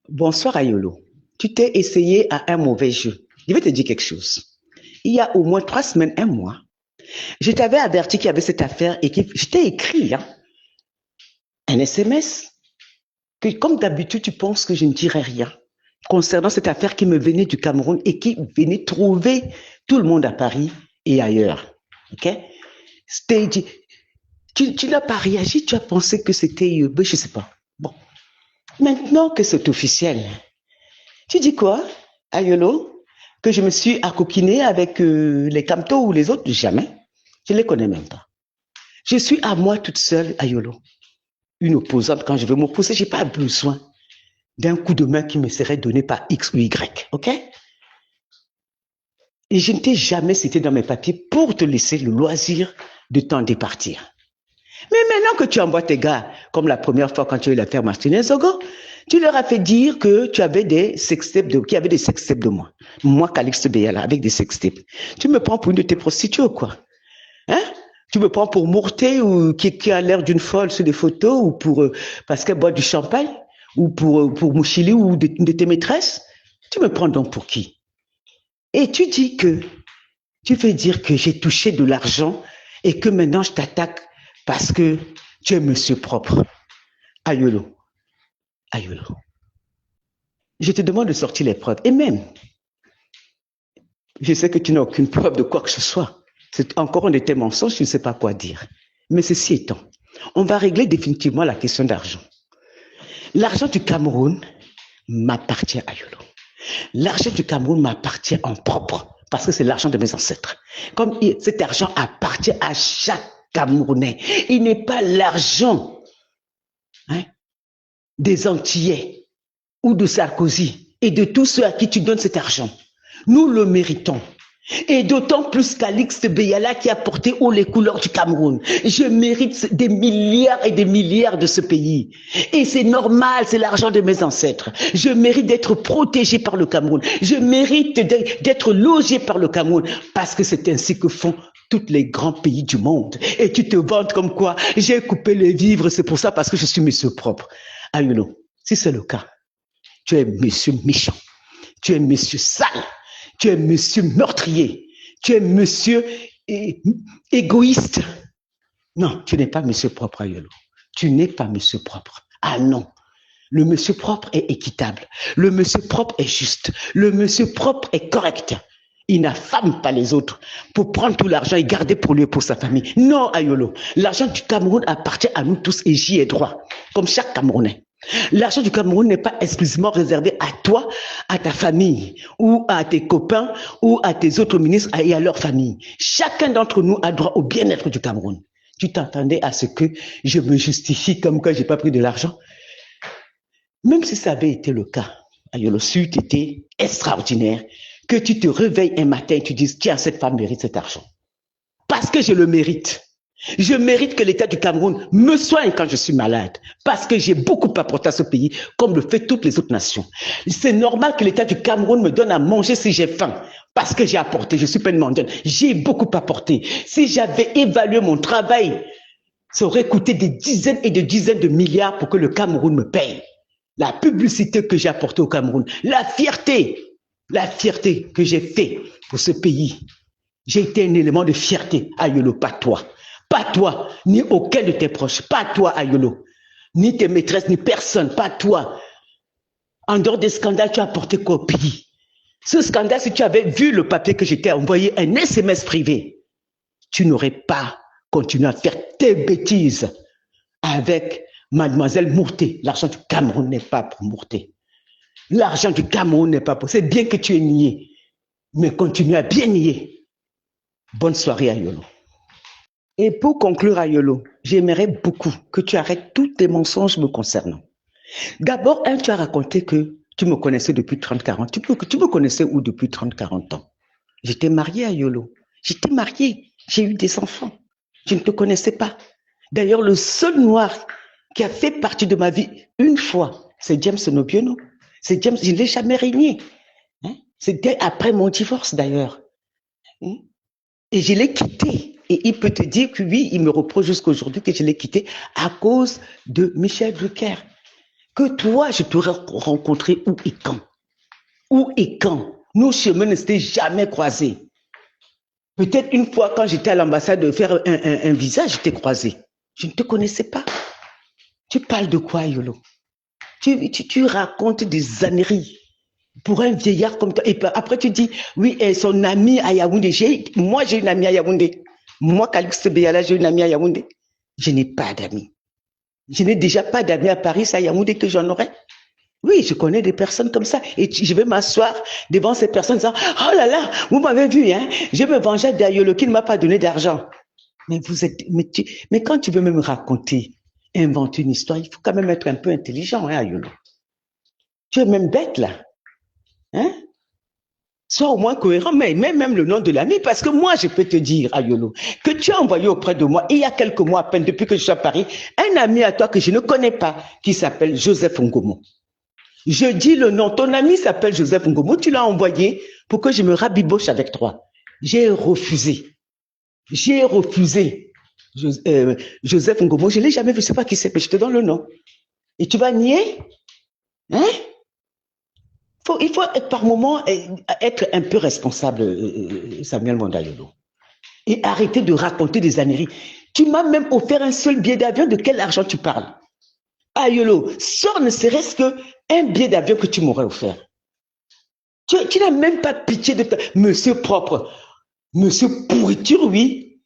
Bonsoir Ayolo. Tu t'es essayé à un mauvais jeu. Je vais te dire quelque chose. Il y a au moins 3 semaines, un mois, je t'avais averti qu'il y avait cette affaire et que je t'ai écrit un SMS que comme d'habitude tu penses que je ne dirais rien concernant cette affaire qui me venait du Cameroun et qui venait trouver tout le monde à Paris et ailleurs. Ok? Dit, tu n'as pas réagi, tu as pensé que c'était, je ne sais pas. Bon, maintenant que c'est officiel, tu dis quoi, Ayolo? Que je me suis accoquinée avec les Camtos ou les autres? Jamais. Je ne les connais même pas. Je suis à moi toute seule, Ayolo. Une opposante, quand je veux m'opposer, je n'ai pas besoin d'un coup de main qui me serait donné par X ou Y. OK? Et je ne t'ai jamais cité dans mes papiers pour te laisser le loisir de t'en départir. Mais maintenant que tu envoies tes gars, comme la première fois quand tu as eu l'affaire Martinez-Ogo, tu leur as fait dire que tu avais des sextapes qu'il y avait des sextapes de moi. Moi, Calixte Beyala, avec des sextapes. Tu me prends pour une de tes prostituées ou quoi? Hein? Tu me prends pour Mourté ou qui a l'air d'une folle sur les photos ou pour parce qu'elle boit du champagne ou pour Mouchili ou de tes maîtresses? Tu me prends donc pour qui? Et tu dis que tu veux dire que j'ai touché de l'argent et que maintenant je t'attaque parce que tu es monsieur propre. Ayolo, Ayolo. Je te demande de sortir les preuves. Et même, je sais que tu n'as aucune preuve de quoi que ce soit. C'est encore un de tes mensonges, je ne sais pas quoi dire. Mais ceci étant, on va régler définitivement la question d'argent. L'argent du Cameroun m'appartient à Yolo. L'argent du Cameroun m'appartient en propre parce que c'est l'argent de mes ancêtres. Comme cet argent appartient à chaque Camerounais. Il n'est pas l'argent des Antillais ou de Sarkozy et de tous ceux à qui tu donnes cet argent. Nous le méritons. Et d'autant plus qu'Alix Beyala qui a porté haut les couleurs du Cameroun. Je mérite des milliards et des milliards de ce pays. Et c'est normal, c'est l'argent de mes ancêtres. Je mérite d'être protégé par le Cameroun. Je mérite d'être logé par le Cameroun parce que c'est ainsi que font tous les grands pays du monde. Et tu te vantes comme quoi j'ai coupé les vivres, c'est pour ça parce que je suis monsieur propre. Ah, you know, si c'est le cas, tu es monsieur méchant. Tu es monsieur sale. Tu es monsieur meurtrier. Tu es monsieur égoïste. Non, tu n'es pas monsieur propre, Ayolo. Tu n'es pas monsieur propre. Ah non. Le monsieur propre est équitable. Le monsieur propre est juste. Le monsieur propre est correct. Il n'affame pas les autres pour prendre tout l'argent et garder pour lui et pour sa famille. Non, Ayolo. L'argent du Cameroun appartient à nous tous et j'y ai droit, comme chaque Camerounais. L'argent du Cameroun n'est pas exclusivement réservé à toi, à ta famille, ou à tes copains, ou à tes autres ministres et à leur famille. Chacun d'entre nous a droit au bien-être du Cameroun. Tu t'entendais à ce que je me justifie comme quand j'ai pas pris de l'argent? Même si ça avait été le cas, Ayolo, c'eût été extraordinaire que tu te réveilles un matin et tu dises, tiens, cette femme mérite cet argent. Parce que je le mérite. Je mérite que l'État du Cameroun me soigne quand je suis malade, parce que j'ai beaucoup apporté à ce pays, comme le fait toutes les autres nations. C'est normal que l'État du Cameroun me donne à manger si j'ai faim, parce que j'ai apporté, je suis pas une mendiante, j'ai beaucoup apporté. Si j'avais évalué mon travail, ça aurait coûté des dizaines et des dizaines de milliards pour que le Cameroun me paye. La publicité que j'ai apportée au Cameroun, la fierté que j'ai fait pour ce pays. J'ai été un élément de fierté, Ayolo, pas toi. Pas toi, ni aucun de tes proches. Pas toi, Ayolo. Ni tes maîtresses, ni personne. Pas toi. En dehors des scandales, tu as apporté quoi au pays? Ce scandale, si tu avais vu le papier que j'étais envoyé, un SMS privé, tu n'aurais pas continué à faire tes bêtises avec mademoiselle Mourté. L'argent du Cameroun n'est pas pour Mourté. L'argent du Cameroun n'est pas pour... C'est bien que tu aies nié, mais continue à bien nier. Bonne soirée, Ayolo. Et pour conclure, Ayolo, j'aimerais beaucoup que tu arrêtes tous tes mensonges me concernant. D'abord, tu as raconté que tu me connaissais depuis 30-40. Tu me connaissais où depuis 30-40 ans? J'étais mariée, Ayolo. J'étais mariée. J'ai eu des enfants. Je ne te connaissais pas. D'ailleurs, le seul noir qui a fait partie de ma vie une fois, c'est James Nobiono. C'est James, je ne l'ai jamais régné. C'était après mon divorce, d'ailleurs. Et je l'ai quitté. Et il peut te dire que oui, il me reproche jusqu'à aujourd'hui que je l'ai quitté à cause de Michel Drucker. que toi, je t'aurais rencontré où et quand? Où et quand? Nos chemins ne s'étaient jamais croisés. Peut-être une fois, quand j'étais à l'ambassade de faire un visa, je t'ai croisé. Je ne te connaissais pas. Tu parles de quoi, Yolo? Tu racontes des âneries pour un vieillard comme toi. Et après, tu dis, oui, et son ami à Yaoundé. Moi, j'ai une amie à Yaoundé. Moi, Calixte Beyala, j'ai une amie à Yaoundé. Je n'ai pas d'amis. Je n'ai déjà pas d'amis à Paris, c'est à Yaoundé que j'en aurai. Oui, je connais des personnes comme ça. Et je vais m'asseoir devant ces personnes en disant, oh là là, vous m'avez vu, hein, je me vengeais d'Ayolo qui ne m'a pas donné d'argent. Mais vous êtes, mais quand tu veux même raconter, inventer une histoire, il faut quand même être un peu intelligent, hein, Ayolo. Tu es même bête, là. Hein? Sois au moins cohérent, mais même le nom de l'ami, parce que moi, je peux te dire, Ayolo, que tu as envoyé auprès de moi, il y a quelques mois à peine, depuis que je suis à Paris, un ami à toi que je ne connais pas, qui s'appelle Joseph Ngomo. Je dis le nom, ton ami s'appelle Joseph Ngomo, tu l'as envoyé pour que je me rabiboche avec toi. J'ai refusé. J'ai refusé. Joseph Ngomo, je ne l'ai jamais vu, je ne sais pas qui c'est, mais je te donne le nom. Et tu vas nier? Hein? Il faut par moment être un peu responsable, Samuel Mondayolo. Et arrêter de raconter des âneries. Tu m'as même offert un seul billet d'avion, de quel argent tu parles? Ayolo, sors ne serait-ce qu'un billet d'avion que tu m'aurais offert. Tu n'as même pas pitié de ta... Monsieur propre, monsieur pourriture, oui.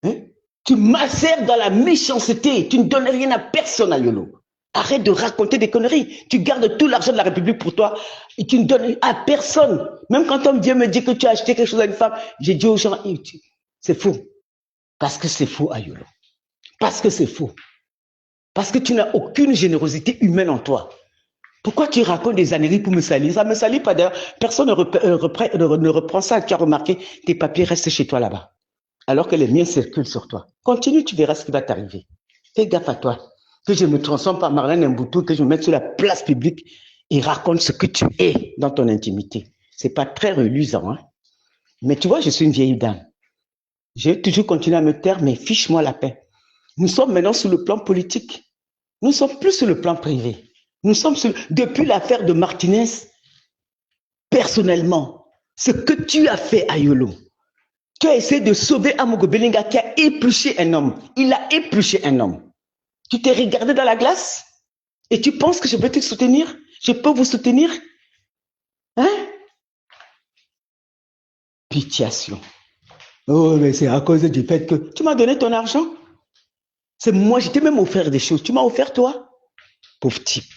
Hein? Tu macères dans la méchanceté. Tu ne donnes rien à personne, Ayolo. Arrête de raconter des conneries. Tu gardes tout l'argent de la République pour toi et tu ne donnes à personne. Même quand on vient me dire que tu as acheté quelque chose à une femme, j'ai dit aux gens, c'est faux. Parce que c'est faux, Ayolo. Parce que c'est faux. Parce que tu n'as aucune générosité humaine en toi. Pourquoi tu racontes des âneries pour me salir? Ça ne me salit pas d'ailleurs. Personne ne reprend ça. Tu as remarqué, tes papiers restent chez toi là-bas. Alors que les miens circulent sur toi. Continue, tu verras ce qui va t'arriver. Fais gaffe à toi. Que je me transforme par Marlène Mboutou, que je me mette sur la place publique et raconte ce que tu es dans ton intimité. C'est pas très reluisant, hein. Mais tu vois, je suis une vieille dame. J'ai toujours continué à me taire, mais fiche-moi la paix. Nous sommes maintenant sur le plan politique. Nous ne sommes plus sur le plan privé. Nous sommes sur... Depuis l'affaire de Martinez, personnellement, ce que tu as fait à Yolo, tu as essayé de sauver Amogo Belinga qui a épluché un homme. Il a épluché un homme. Tu t'es regardé dans la glace et tu penses que je peux te soutenir? Je peux vous soutenir? Hein? Pitiation. Oh, mais c'est à cause du fait que tu m'as donné ton argent. C'est moi, je t'ai même offert des choses. Tu m'as offert toi? Pauvre type.